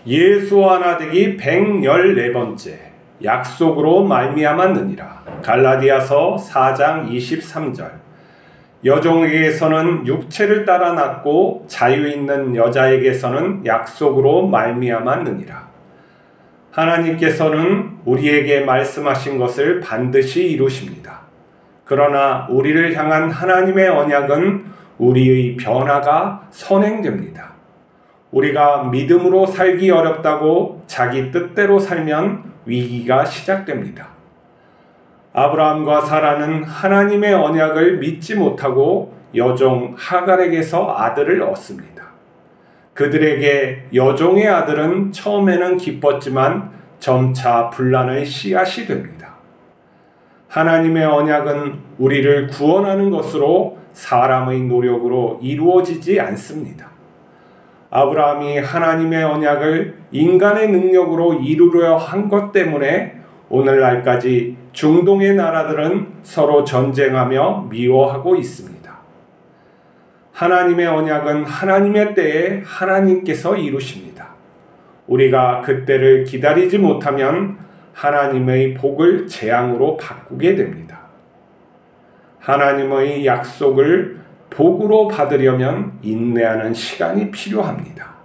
예수 하나 되기 114번째 약속으로 말미암았느니라. 갈라디아서 4장 23절. 여종에게서는 육체를 따라 낳고 자유 있는 여자에게서는 약속으로 말미암았느니라. 하나님께서는 우리에게 말씀하신 것을 반드시 이루십니다. 그러나 우리를 향한 하나님의 언약은 우리의 변화가 선행됩니다. 우리가 믿음으로 살기 어렵다고 자기 뜻대로 살면 위기가 시작됩니다. 아브라함과 사라는 하나님의 언약을 믿지 못하고 여종 하갈에게서 아들을 얻습니다. 그들에게 여종의 아들은 처음에는 기뻤지만 점차 분란의 씨앗이 됩니다. 하나님의 언약은 우리를 구원하는 것으로 사람의 노력으로 이루어지지 않습니다. 아브라함이 하나님의 언약을 인간의 능력으로 이루려 한 것 때문에 오늘날까지 중동의 나라들은 서로 전쟁하며 미워하고 있습니다. 하나님의 언약은 하나님의 때에 하나님께서 이루십니다. 우리가 그때를 기다리지 못하면 하나님의 복을 재앙으로 바꾸게 됩니다. 하나님의 약속을 복으로 받으려면 인내하는 시간이 필요합니다.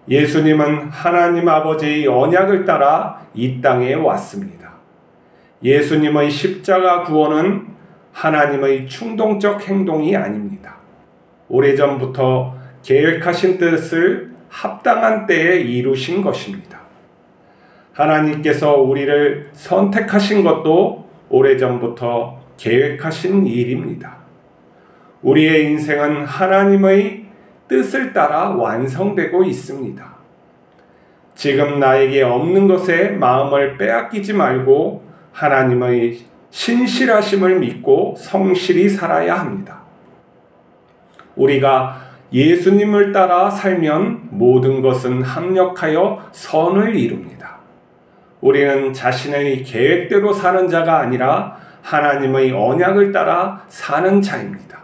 예수님은 하나님 아버지의 언약을 따라 이 땅에 왔습니다. 예수님의 십자가 구원은 하나님의 충동적 행동이 아닙니다. 오래전부터 계획하신 뜻을 합당한 때에 이루신 것입니다. 하나님께서 우리를 선택하신 것도 오래전부터 계획하신 일입니다. 우리의 인생은 하나님의 뜻을 따라 완성되고 있습니다. 지금 나에게 없는 것에 마음을 빼앗기지 말고 하나님의 신실하심을 믿고 성실히 살아야 합니다. 우리가 예수님을 따라 살면 모든 것은 합력하여 선을 이룹니다. 우리는 자신의 계획대로 사는 자가 아니라 하나님의 언약을 따라 사는 자입니다.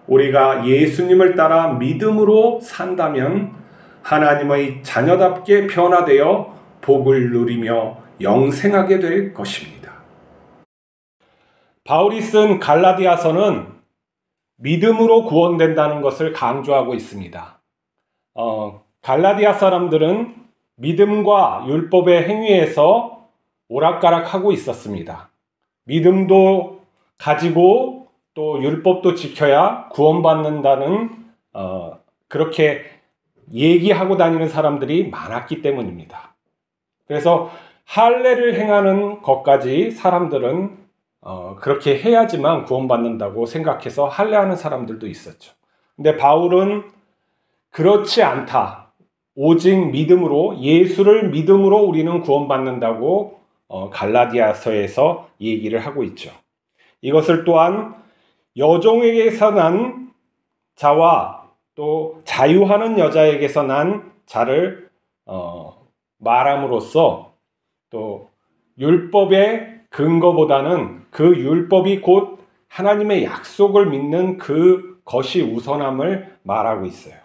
우리가 예수님을 따라 믿음으로 산다면 하나님의 자녀답게 변화되어 복을 누리며 영생하게 될 것입니다. 바울이 쓴 갈라디아서는 믿음으로 구원된다는 것을 강조하고 있습니다. 갈라디아 사람들은 믿음과 율법의 행위에서 오락가락하고 있었습니다. 믿음도 가지고 또 율법도 지켜야 구원받는다는 그렇게 얘기하고 다니는 사람들이 많았기 때문입니다. 그래서 할례를 행하는 것까지 사람들은 그렇게 해야지만 구원받는다고 생각해서 할례하는 사람들도 있었죠. 근데 바울은 그렇지 않다. 오직 믿음으로, 예수를 믿음으로 우리는 구원받는다고 갈라디아서에서 얘기를 하고 있죠. 이것을 또한 여종에게서 난 자와 또 자유하는 여자에게서 난 자를 말함으로써 또 율법의 근거보다는 그 율법이 곧 하나님의 약속을 믿는 그것이 우선함을 말하고 있어요.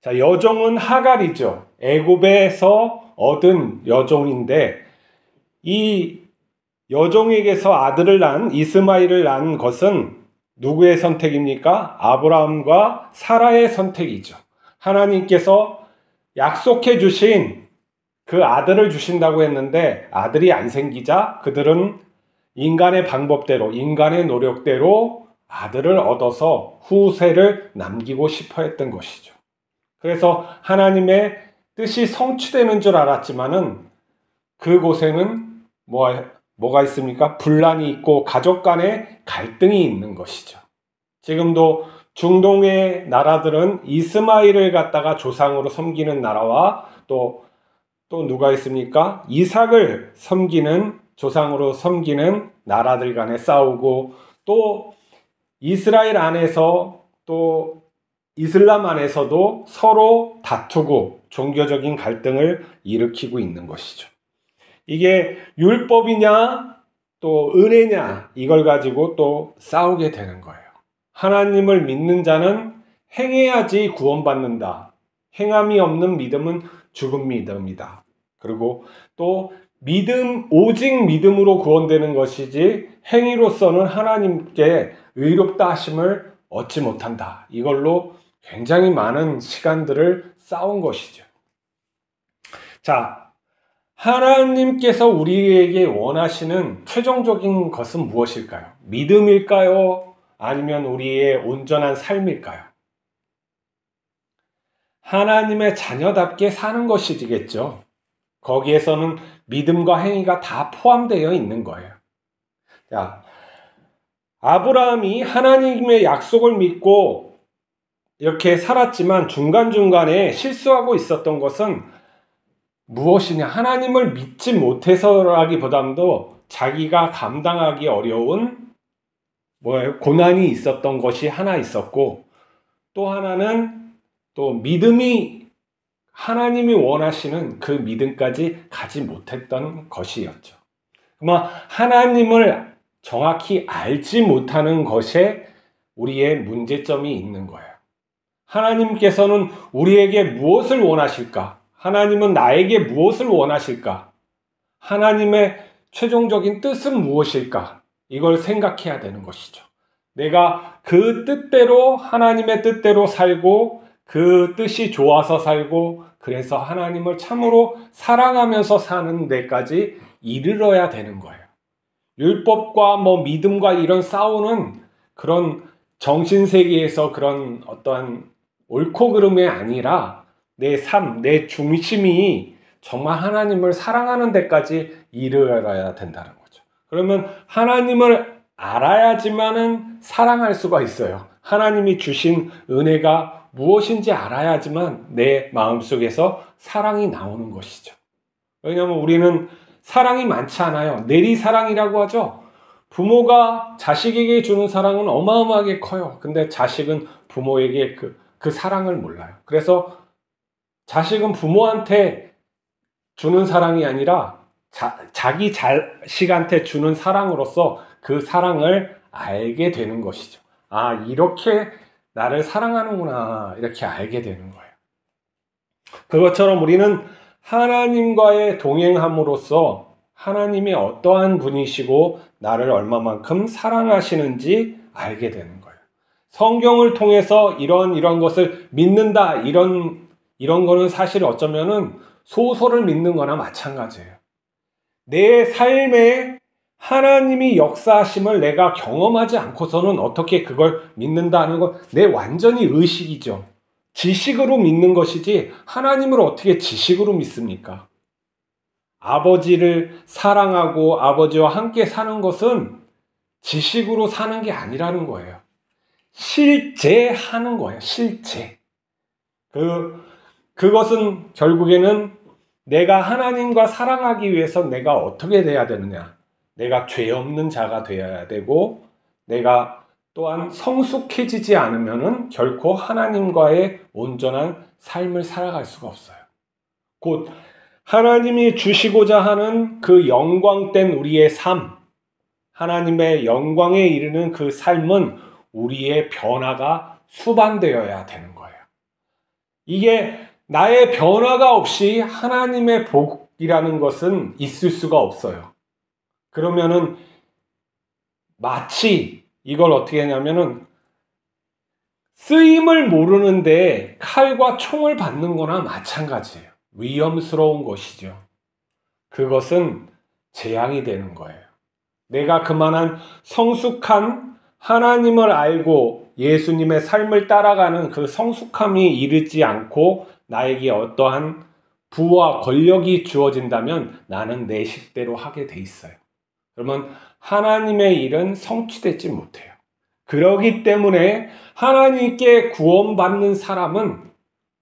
자, 여종은 하갈이죠. 애굽에서 얻은 여종인데 이 여종에게서 아들을 낳은 이스마엘을 낳은 것은 누구의 선택입니까? 아브라함과 사라의 선택이죠. 하나님께서 약속해 주신 그 아들을 주신다고 했는데 아들이 안 생기자 그들은 인간의 방법대로, 인간의 노력대로 아들을 얻어서 후세를 남기고 싶어 했던 것이죠. 그래서 하나님의 뜻이 성취되는 줄 알았지만은 그곳에는 뭐가 있습니까? 분란이 있고 가족 간의 갈등이 있는 것이죠. 지금도 중동의 나라들은 이스마엘을 갖다가 조상으로 섬기는 나라와 또 누가 있습니까? 이삭을 섬기는 조상으로 섬기는 나라들 간에 싸우고 또 이스라엘 안에서 또 이슬람 안에서도 서로 다투고 종교적인 갈등을 일으키고 있는 것이죠. 이게 율법이냐 또 은혜냐 이걸 가지고 또 싸우게 되는 거예요. 하나님을 믿는 자는 행해야지 구원받는다. 행함이 없는 믿음은 죽은 믿음이다. 그리고 또 오직 믿음으로 구원되는 것이지 행위로서는 하나님께 의롭다 하심을 얻지 못한다. 이걸로 굉장히 많은 시간들을 싸운 것이죠. 자, 하나님께서 우리에게 원하시는 최종적인 것은 무엇일까요? 믿음일까요? 아니면 우리의 온전한 삶일까요? 하나님의 자녀답게 사는 것이겠죠. 거기에서는 믿음과 행위가 다 포함되어 있는 거예요. 자, 아브라함이 하나님의 약속을 믿고 이렇게 살았지만 중간중간에 실수하고 있었던 것은 무엇이냐? 하나님을 믿지 못해서라기보다도 자기가 감당하기 어려운 고난이 있었던 것이 하나 있었고, 또 하나는 또 믿음이 하나님이 원하시는 그 믿음까지 가지 못했던 것이었죠. 그러면 하나님을 정확히 알지 못하는 것에 우리의 문제점이 있는 거예요. 하나님께서는 우리에게 무엇을 원하실까? 하나님은 나에게 무엇을 원하실까? 하나님의 최종적인 뜻은 무엇일까? 이걸 생각해야 되는 것이죠. 내가 그 뜻대로, 하나님의 뜻대로 살고 그 뜻이 좋아서 살고, 그래서 하나님을 참으로 사랑하면서 사는 데까지 이르러야 되는 거예요. 율법과 믿음과 이런 싸우는 그런 정신세계에서 그런 어떠한 옳고 그름이 아니라 내 삶, 내 중심이 정말 하나님을 사랑하는 데까지 이르러야 된다는 거죠. 그러면 하나님을 알아야지만은 사랑할 수가 있어요. 하나님이 주신 은혜가 무엇인지 알아야지만 내 마음속에서 사랑이 나오는 것이죠. 왜냐하면 우리는 사랑이 많지 않아요. 내리사랑이라고 하죠. 부모가 자식에게 주는 사랑은 어마어마하게 커요. 근데 자식은 부모에게 그 사랑을 몰라요. 그래서 자식은 부모한테 주는 사랑이 아니라 자기 자식한테 주는 사랑으로서 그 사랑을 알게 되는 것이죠. 아, 이렇게 나를 사랑하는구나, 이렇게 알게 되는 거예요. 그것처럼 우리는 하나님과의 동행함으로써 하나님이 어떠한 분이시고 나를 얼마만큼 사랑하시는지 알게 되는 거예요. 성경을 통해서 이런 것을 믿는다, 이런 거는 사실 어쩌면은 소설을 믿는 거나 마찬가지예요. 내 삶에 하나님이 역사하심을 내가 경험하지 않고서는 어떻게 그걸 믿는다는 건 내 완전히 의식이죠. 지식으로 믿는 것이지 하나님을 어떻게 지식으로 믿습니까? 아버지를 사랑하고 아버지와 함께 사는 것은 지식으로 사는 게 아니라는 거예요. 실제하는 거예요. 실제. 그것은 결국에는 내가 하나님과 사랑하기 위해서 내가 어떻게 돼야 되느냐. 내가 죄 없는 자가 되어야 되고, 내가 또한 성숙해지지 않으면은 결코 하나님과의 온전한 삶을 살아갈 수가 없어요. 곧 하나님이 주시고자 하는 그 영광된 우리의 삶, 하나님의 영광에 이르는 그 삶은 우리의 변화가 수반되어야 되는 거예요. 이게 나의 변화가 없이 하나님의 복이라는 것은 있을 수가 없어요. 그러면은 마치 이걸 어떻게 하냐면은 쓰임을 모르는데 칼과 총을 받는 거나 마찬가지예요. 위험스러운 것이죠. 그것은 재앙이 되는 거예요. 내가 그만한 성숙한 하나님을 알고 예수님의 삶을 따라가는 그 성숙함이 이르지 않고 나에게 어떠한 부와 권력이 주어진다면 나는 내 식대로 하게 돼 있어요. 그러면 하나님의 일은 성취되지 못해요. 그러기 때문에 하나님께 구원받는 사람은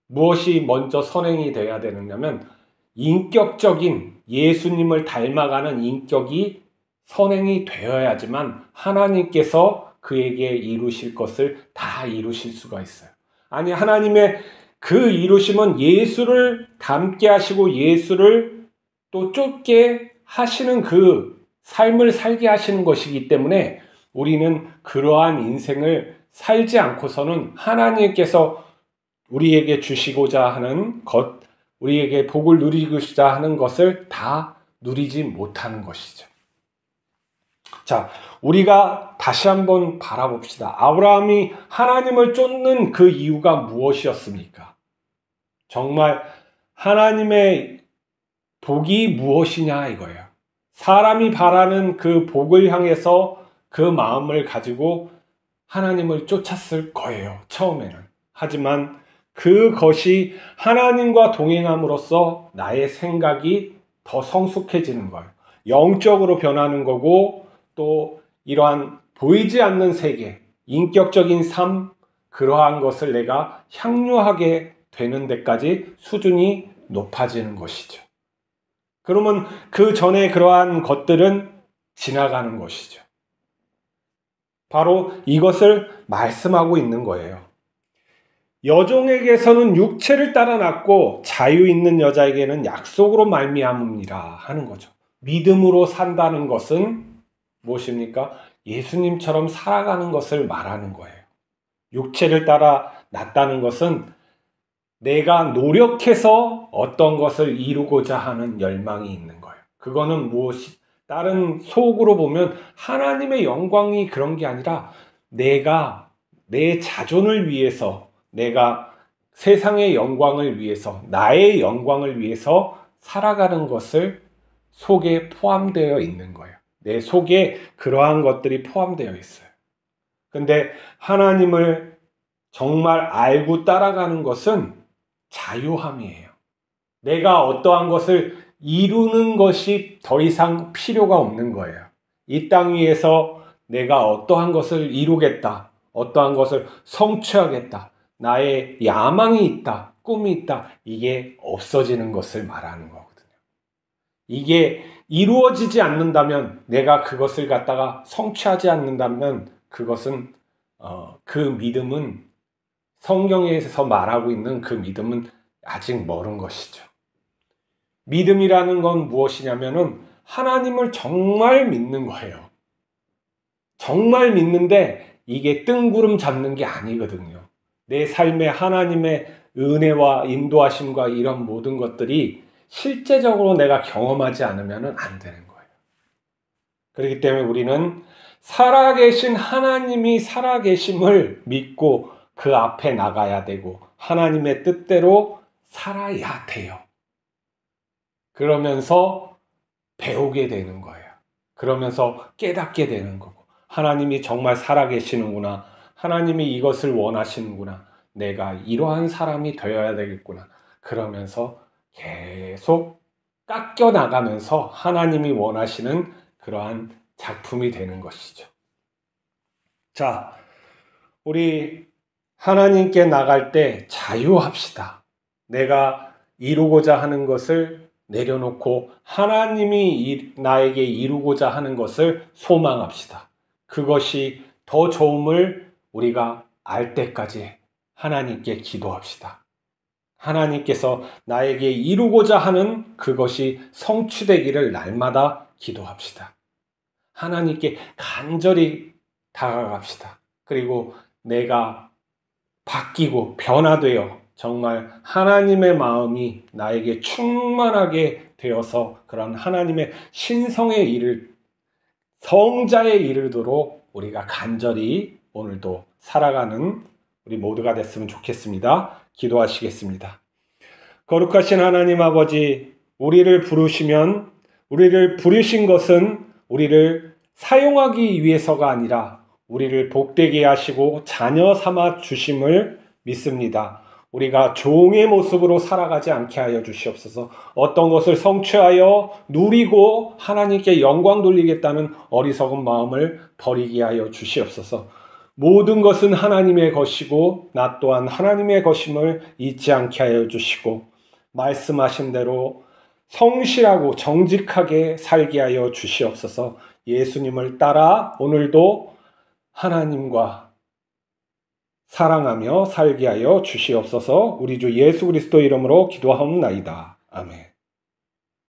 무엇이 먼저 선행이 되어야 되느냐면 인격적인 예수님을 닮아가는 인격이 선행이 되어야지만 하나님께서 그에게 이루실 것을 다 이루실 수가 있어요. 아니, 하나님의 그 이루심은 예수를 닮게 하시고 예수를 또 쫓게 하시는 그 삶을 살게 하시는 것이기 때문에 우리는 그러한 인생을 살지 않고서는 하나님께서 우리에게 주시고자 하는 것, 우리에게 복을 누리고자 하는 것을 다 누리지 못하는 것이죠. 자, 우리가 다시 한번 바라봅시다. 아브라함이 하나님을 쫓는 그 이유가 무엇이었습니까? 정말 하나님의 복이 무엇이냐 이거예요. 사람이 바라는 그 복을 향해서 그 마음을 가지고 하나님을 쫓았을 거예요. 처음에는. 하지만 그것이 하나님과 동행함으로써 나의 생각이 더 성숙해지는 거예요. 영적으로 변하는 거고 또 이러한 보이지 않는 세계, 인격적인 삶, 그러한 것을 내가 향유하게 되는 데까지 수준이 높아지는 것이죠. 그러면 그 전에 그러한 것들은 지나가는 것이죠. 바로 이것을 말씀하고 있는 거예요. 여종에게서는 육체를 따라 낳고 자유 있는 여자에게는 약속으로 말미암음이라 하는 거죠. 믿음으로 산다는 것은 무엇입니까? 예수님처럼 살아가는 것을 말하는 거예요. 육체를 따라 낳았다는 것은 내가 노력해서 어떤 것을 이루고자 하는 열망이 있는 거예요. 그거는 무엇이 다른 속으로 보면 하나님의 영광이 그런 게 아니라 내가 내 자존을 위해서, 내가 세상의 영광을 위해서, 나의 영광을 위해서 살아가는 것을 속에 포함되어 있는 거예요. 내 속에 그러한 것들이 포함되어 있어요. 근데 하나님을 정말 알고 따라가는 것은 자유함이에요. 내가 어떠한 것을 이루는 것이 더 이상 필요가 없는 거예요. 이 땅 위에서 내가 어떠한 것을 이루겠다, 어떠한 것을 성취하겠다, 나의 야망이 있다, 꿈이 있다, 이게 없어지는 것을 말하는 거거든요. 이게 이루어지지 않는다면, 내가 그것을 갖다가 성취하지 않는다면 그것은 그 믿음은, 성경에서 말하고 있는 그 믿음은 아직 멀은 것이죠. 믿음이라는 건 무엇이냐면은 하나님을 정말 믿는 거예요. 정말 믿는데 이게 뜬구름 잡는 게 아니거든요. 내 삶에 하나님의 은혜와 인도하심과 이런 모든 것들이 실제적으로 내가 경험하지 않으면 안 되는 거예요. 그렇기 때문에 우리는 살아계신 하나님이 살아계심을 믿고 그 앞에 나가야 되고 하나님의 뜻대로 살아야 돼요. 그러면서 배우게 되는 거예요. 그러면서 깨닫게 되는 거고, 하나님이 정말 살아계시는구나, 하나님이 이것을 원하시는구나, 내가 이러한 사람이 되어야 되겠구나, 그러면서 계속 깎여 나가면서 하나님이 원하시는 그러한 작품이 되는 것이죠. 자, 우리 하나님께 나갈 때 자유합시다. 내가 이루고자 하는 것을 내려놓고 하나님이 나에게 이루고자 하는 것을 소망합시다. 그것이 더 좋음을 우리가 알 때까지 하나님께 기도합시다. 하나님께서 나에게 이루고자 하는 그것이 성취되기를 날마다 기도합시다. 하나님께 간절히 다가갑시다. 그리고 내가 바뀌고 변화되어 정말 하나님의 마음이 나에게 충만하게 되어서 그런 하나님의 신성에 성자에 이르도록 우리가 간절히 오늘도 살아가는 우리 모두가 됐으면 좋겠습니다. 기도하시겠습니다. 거룩하신 하나님 아버지, 우리를 부르신 것은 우리를 사용하기 위해서가 아니라 우리를 복되게 하시고 자녀 삼아 주심을 믿습니다. 우리가 종의 모습으로 살아가지 않게 하여 주시옵소서. 어떤 것을 성취하여 누리고 하나님께 영광 돌리겠다는 어리석은 마음을 버리게 하여 주시옵소서. 모든 것은 하나님의 것이고 나 또한 하나님의 것임을 잊지 않게 하여 주시고, 말씀하신 대로 성실하고 정직하게 살게 하여 주시옵소서. 예수님을 따라 오늘도 하나님과 사랑하며 살게 하여 주시옵소서. 우리 주 예수 그리스도 이름으로 기도하옵나이다. 아멘.